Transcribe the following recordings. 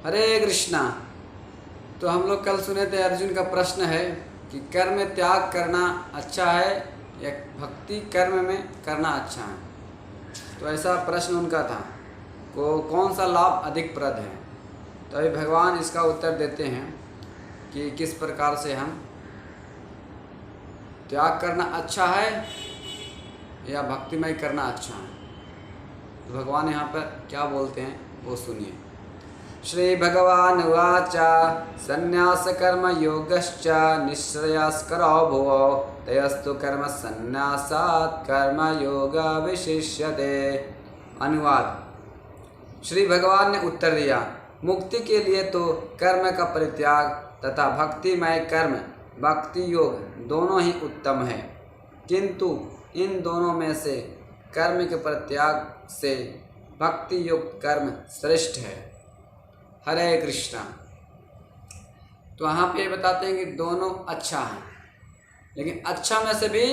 हरे कृष्णा। तो हम लोग कल सुने थे, अर्जुन का प्रश्न है कि कर्म में त्याग करना अच्छा है या भक्ति कर्म में करना अच्छा है। तो ऐसा प्रश्न उनका था, को कौन सा लाभ अधिकप्रद है। तो अभी भगवान इसका उत्तर देते हैं कि किस प्रकार से हम त्याग करना अच्छा है या भक्तिमय करना अच्छा है। तो भगवान यहाँ पर क्या बोलते हैं वो सुनिए। श्री भगवान उवाच संन्यास कर्म योगश्च निःश्रेयस्करो भुवो तयस्तु कर्म संन्यासात् कर्म योग विशिष्यते। अनुवाद। श्री भगवान ने उत्तर दिया, मुक्ति के लिए तो कर्म का परित्याग तथा भक्तिमय कर्म भक्ति योग दोनों ही उत्तम है, किंतु इन दोनों में से कर्म के परित्याग से भक्ति युक्त कर्म श्रेष्ठ है। हरे कृष्णा। तो यहाँ पे बताते हैं कि दोनों अच्छा है, लेकिन अच्छा में से भी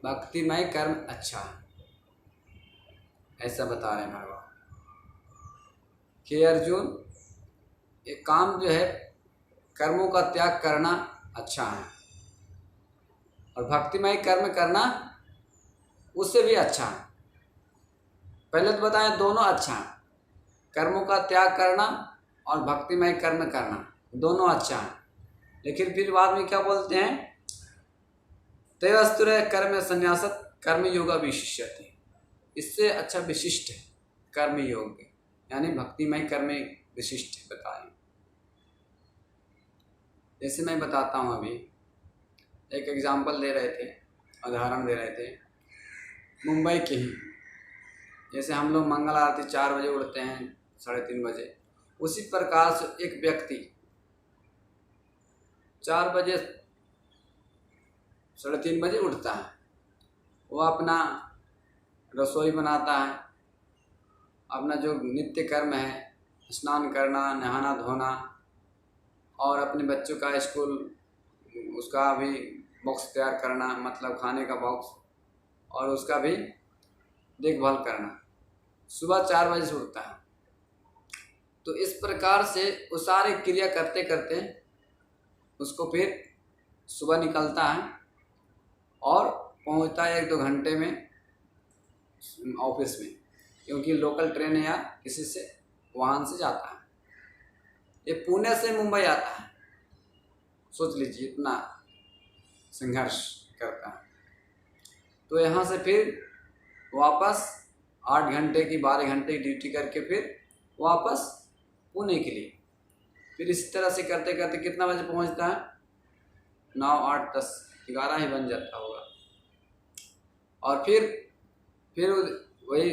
भक्तिमय कर्म अच्छा है, ऐसा बता रहे हैं भगवान कि अर्जुन, ये काम जो है कर्मों का त्याग करना अच्छा है और भक्तिमय कर्म करना उससे भी अच्छा है। पहले तो बताएं दोनों अच्छा है, कर्मों का त्याग करना और भक्तिमय कर्म करना दोनों अच्छा है, लेकिन फिर बाद में क्या बोलते हैं, तयस्तुरे कर्म संन्यासत कर्म योगा विशिष्यते। इससे अच्छा विशिष्ट है कर्म योग, यानी भक्तिमय कर्म विशिष्ट बताएं। जैसे मैं बताता हूँ, अभी एक एग्जाम्पल दे रहे थे, उदाहरण दे रहे थे मुंबई के ही। जैसे हम लोग मंगल आरती 4 बजे उठते हैं, 3:30 बजे, उसी प्रकार से एक व्यक्ति 4 बजे 3:30 बजे उठता है। वो अपना रसोई बनाता है, अपना जो नित्य कर्म है, स्नान करना, नहाना धोना, और अपने बच्चों का स्कूल उसका भी बॉक्स तैयार करना, मतलब खाने का बॉक्स, और उसका भी देखभाल करना। सुबह 4 बजे से उठता है। तो इस प्रकार से वो सारे क्रिया करते करते उसको फिर सुबह निकलता है और पहुंचता है 1-2 घंटे में ऑफिस में, क्योंकि लोकल ट्रेन या किसी से वाहन से जाता है। ये पुणे से मुंबई आता है, सोच लीजिए इतना संघर्ष करता है। तो यहाँ से फिर वापस 8 घंटे की 12 घंटे की ड्यूटी करके फिर वापस पुणे के लिए, फिर इसी तरह से करते करते कितना बजे पहुँचता है, 9, 8, 10, 11 ही बन जाता होगा। और फिर वही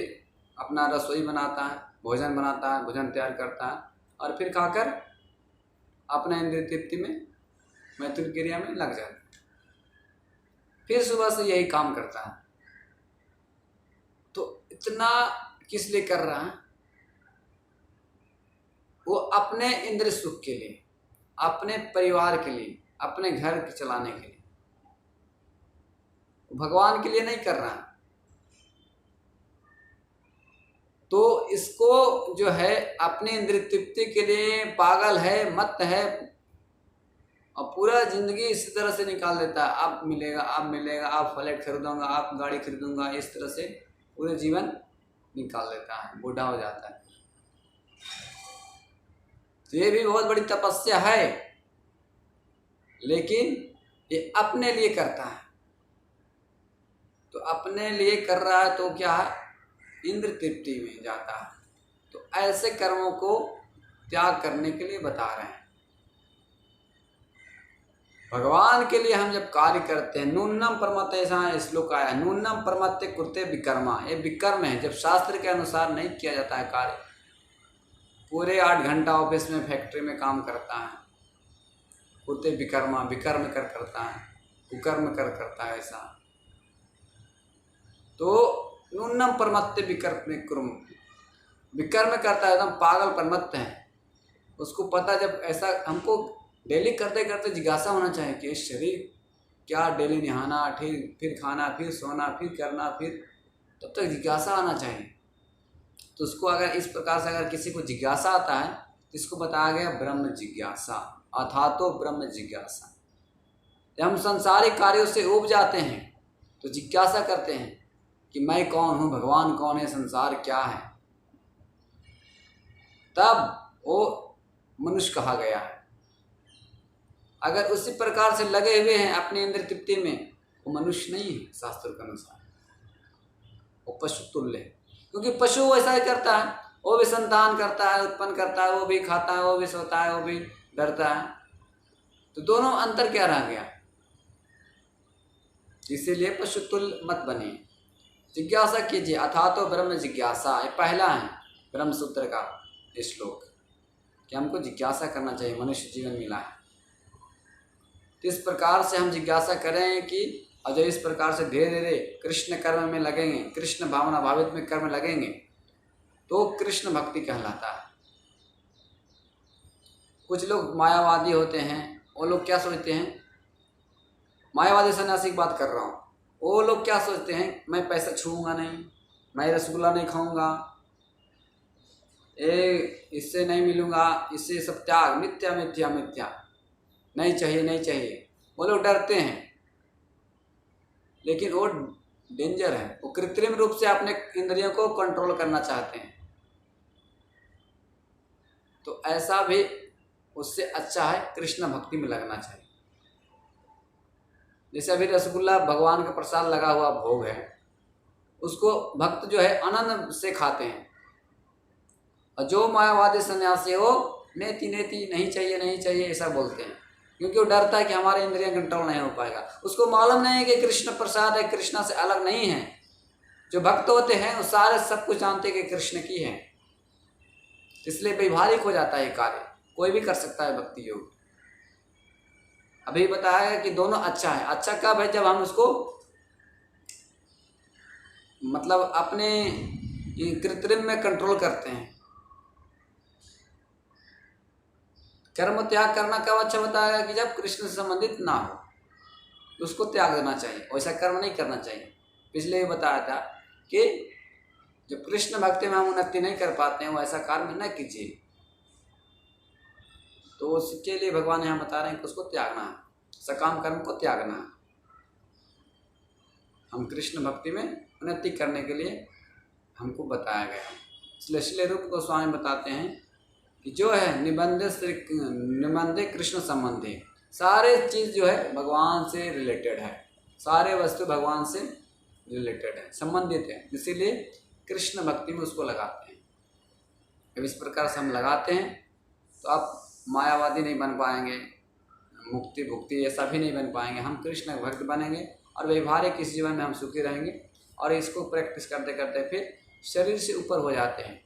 अपना रसोई बनाता है, भोजन बनाता है, भोजन तैयार करता है, और फिर खाकर अपना इंद्रिय तृप्ति में मैथुन क्रिया में लग जाता है। फिर सुबह से यही काम करता है। तो इतना किस लिए कर रहा है, वो अपने इंद्रिय सुख के लिए, अपने परिवार के लिए, अपने घर चलाने के लिए, भगवान के लिए नहीं कर रहा है। तो इसको जो है अपने इंद्रिय तृप्ति के लिए पागल है, मत है, और पूरा जिंदगी इसी तरह से निकाल देता है। आप मिलेगा, आप मिलेगा, आप फ्लैट खरीदूंगा, आप गाड़ी खरीदूंगा, इस तरह से पूरे जीवन निकाल देता है, बूढ़ा हो जाता है। तो ये भी बहुत बड़ी तपस्या है, लेकिन ये अपने लिए करता है। तो अपने लिए कर रहा है तो क्या है, इंद्र तृप्ति में जाता है। तो ऐसे कर्मों को त्याग करने के लिए बता रहे हैं। भगवान के लिए हम जब कार्य करते हैं, नूनम परमते, ऐसा श्लोक आया, नूनम परमते कुरते विकर्मा। ये विकर्म है, जब शास्त्र के अनुसार नहीं किया जाता है कार्य। पूरे 8 घंटा ऑफिस में फैक्ट्री में काम करता है, कुरते विकर्मा, विकर्म कर करता है, कुकर्म कर करता है ऐसा। तो नूनम परमत्ते विकर्म करता है, एकदम पागल परमत्त है। उसको पता, जब ऐसा हमको डेली करते करते जिज्ञासा होना चाहिए कि इस शरीर क्या डेली नहाना, फिर खाना, फिर सोना, फिर करना, फिर तब तक जिज्ञासा आना चाहिए। तो उसको अगर इस प्रकार से अगर किसी को जिज्ञासा आता है इसको बताया गया ब्रह्म जिज्ञासा, अथातो ब्रह्म जिज्ञासा। जब हम संसारिक कार्यों से ऊब जाते हैं तो जिज्ञासा करते हैं कि मैं कौन हूँ, भगवान कौन है, संसार क्या है, तब वो मनुष्य कहा गया है। अगर उसी प्रकार से लगे हुए हैं अपने इंद्र तृप्ति में, वो मनुष्य नहीं है शास्त्र के अनुसार, वो पशु तुल्य है। क्योंकि पशु वैसा ही करता है, वो भी संतान करता है, उत्पन्न करता है, वो भी खाता है, वो भी सोता है, वो भी डरता है। तो दोनों अंतर क्या रह गया? इसीलिए पशु तुल्य मत बनिए, जिज्ञासा कीजिए। अथातो ब्रह्म जिज्ञासा, ये पहला है ब्रह्म सूत्र का श्लोक कि हमको जिज्ञासा करना चाहिए, मनुष्य जीवन मिला है। तो इस प्रकार से हम जिज्ञासा करें कि और जब इस प्रकार से धीरे धीरे कृष्ण कर्म में लगेंगे, कृष्ण भावना भावित में कर्म लगेंगे, तो कृष्ण भक्ति कहलाता है। कुछ लोग मायावादी होते हैं, वो लोग क्या सोचते हैं, मायावादी सन्यासी की बात कर रहा हूँ, वो लोग क्या सोचते हैं, मैं पैसा छूऊंगा नहीं, मैं रसगुल्ला नहीं खाऊंगा, इससे नहीं मिलूंगा, इससे सब त्याग, मिथ्या मिथ्या मिथ्या, नहीं चाहिए नहीं चाहिए। वो लोग डरते हैं, लेकिन वो डेंजर है। वो कृत्रिम रूप से अपने इंद्रियों को कंट्रोल करना चाहते हैं। तो ऐसा भी उससे अच्छा है कृष्ण भक्ति में लगना चाहिए। जैसे अभी रसगुल्ला भगवान का प्रसाद लगा हुआ भोग है, उसको भक्त जो है आनंद से खाते हैं। और जो मायावादी सन्यासी हो, नेति नेति, नहीं चाहिए नहीं चाहिए ऐसा बोलते हैं, क्योंकि वो डरता है कि हमारे इंद्रियां कंट्रोल नहीं हो पाएगा। उसको मालूम नहीं है कि कृष्ण प्रसाद है, कृष्ण से अलग नहीं है। जो भक्त होते हैं वो सारे सब कुछ जानते हैं कि कृष्ण की है, इसलिए व्यवहारिक हो जाता है कार्य, कोई भी कर सकता है भक्ति योग। अभी बताया कि दोनों अच्छा है। अच्छा कब है? जब हम उसको मतलब अपने कृत्रिम में कंट्रोल करते हैं। कर्म त्याग करना कब अच्छा बताया कि जब कृष्ण से संबंधित ना हो, तो उसको त्याग देना चाहिए, वैसा कर्म नहीं करना चाहिए। पिछले ही बताया था कि जब कृष्ण भक्ति में हम उन्नति नहीं कर पाते हैं, वैसा कर्म न कीजिए। तो उसके लिए भगवान यहाँ बता रहे हैं कि उसको त्यागना है, सकाम कर्म को त्यागना है। हम कृष्ण भक्ति में उन्नति करने के लिए हमको बताया गया। इसलिए श्री रूप गोस्वामी बताते हैं कि जो है निबंधे कृष्ण संबंधी, सारे चीज़ जो है भगवान से रिलेटेड है, सारे वस्तु भगवान से रिलेटेड है, संबंधित है। इसीलिए कृष्ण भक्ति में उसको लगाते हैं। जब इस प्रकार से हम लगाते हैं तो आप मायावादी नहीं बन पाएंगे, मुक्ति भुक्ति ऐसा भी नहीं बन पाएंगे। हम कृष्ण भक्त बनेंगे और व्यवहारिक इस जीवन में हम सुखी रहेंगे। और इसको प्रैक्टिस करते करते फिर शरीर से ऊपर हो जाते हैं।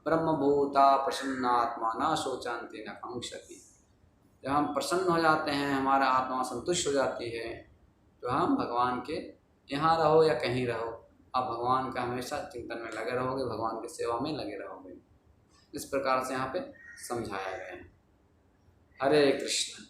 ब्रह्मभूता प्रसन्नात्मा न शोचंती न कांक्षति। जब हम प्रसन्न हो जाते हैं, हमारा आत्मा संतुष्ट हो जाती है, तो हम भगवान के यहाँ रहो या कहीं रहो, आप भगवान का हमेशा चिंतन में लगे रहोगे, भगवान की सेवा में लगे रहोगे। इस प्रकार से यहाँ पे समझाया गया है। हरे कृष्ण।